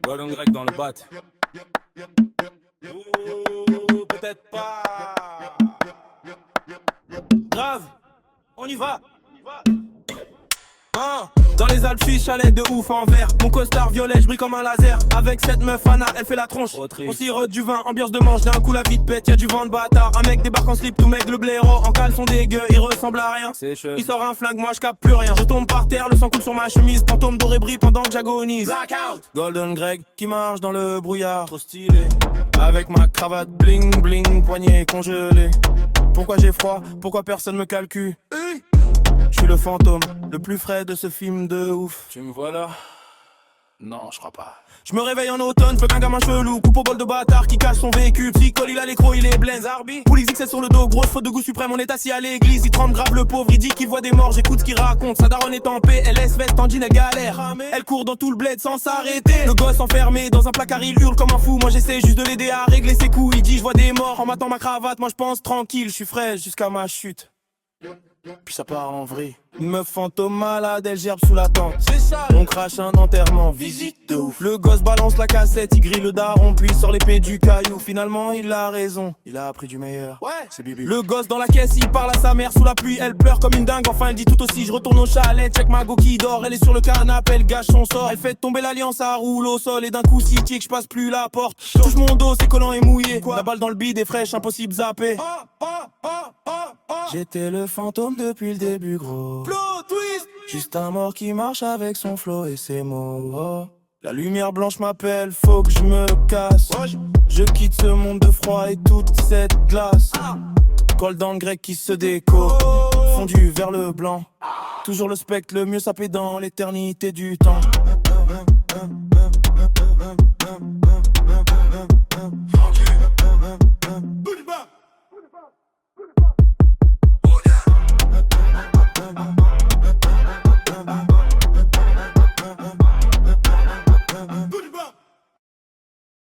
Golden Greg dans le bat. Ouh, peut-être pas. Grave, on y va. Dans les Alpes, j'suis chalet de ouf en vert. Mon costard violet, j'brille comme un laser. Avec cette meuf Anna, elle fait la tronche. On sirote du vin, ambiance de manche. D'un coup la vie pète, y'a du vent de bâtard. Un mec débarque en slip, tout mec le blaireau. En caleçon dégueu, il ressemble à rien. Il sort un flingue, moi j'capte plus rien. Je tombe par terre, le sang coule sur ma chemise. Fantôme doré brille pendant que j'agonise. Blackout. Golden Greg qui marche dans le brouillard. Trop stylé. Avec ma cravate bling bling, poignet congelé. Pourquoi j'ai froid? Pourquoi personne me calcule? Je suis le fantôme, le plus frais de ce film de ouf. Tu me vois là? Non, je crois pas. Je me réveille en automne, je veux qu'un gamin chelou. Coupe au bol de bâtard qui cache son véhicule. Psychol, il a l'écro, il est blend. Zarbi, pour XXL sur le dos, grosse faute de goût suprême. On est assis à l'église, il tremble grave le pauvre. Il dit qu'il voit des morts, j'écoute ce qu'il raconte. Sa daronne est en paix, elle laisse veste en jean, elle galère. Elle court dans tout le bled sans s'arrêter. Le gosse enfermé dans un placard, il hurle comme un fou. Moi j'essaie juste de l'aider à régler ses coups. Il dit je vois des morts en m'attendant ma cravate. Moi je pense tranquille, je suis frais jusqu'à ma chute. Puis ça part en vrille. Une meuf fantôme malade, elle gerbe sous la tente. C'est ça. On crache un enterrement, visite de ouf. Le gosse balance la cassette, il grille le daron, puis sort l'épée du caillou. Finalement il a raison, il a appris du meilleur. Ouais, c'est Bibi. Le gosse dans la caisse, il parle à sa mère sous la pluie. Elle pleure comme une dingue, enfin elle dit tout aussi. Je retourne au chalet, check ma go qui dort. Elle est sur le canapé, elle gâche son sort. Elle fait tomber l'alliance, ça roule au sol. Et d'un coup si tic, je passe plus la porte. Touche mon dos, c'est collant et mouillé. La balle dans le bide est fraîche, impossible zapper. J'étais le fantôme depuis le début, gros. Plot twist. Juste un mort qui marche avec son flow et ses mots. Oh. La lumière blanche m'appelle, faut que je me casse. Je quitte ce monde de froid et toute cette glace. Colle dans le grec qui se déco, fondu vers le blanc. Toujours le spectre, le mieux sapé dans l'éternité du temps.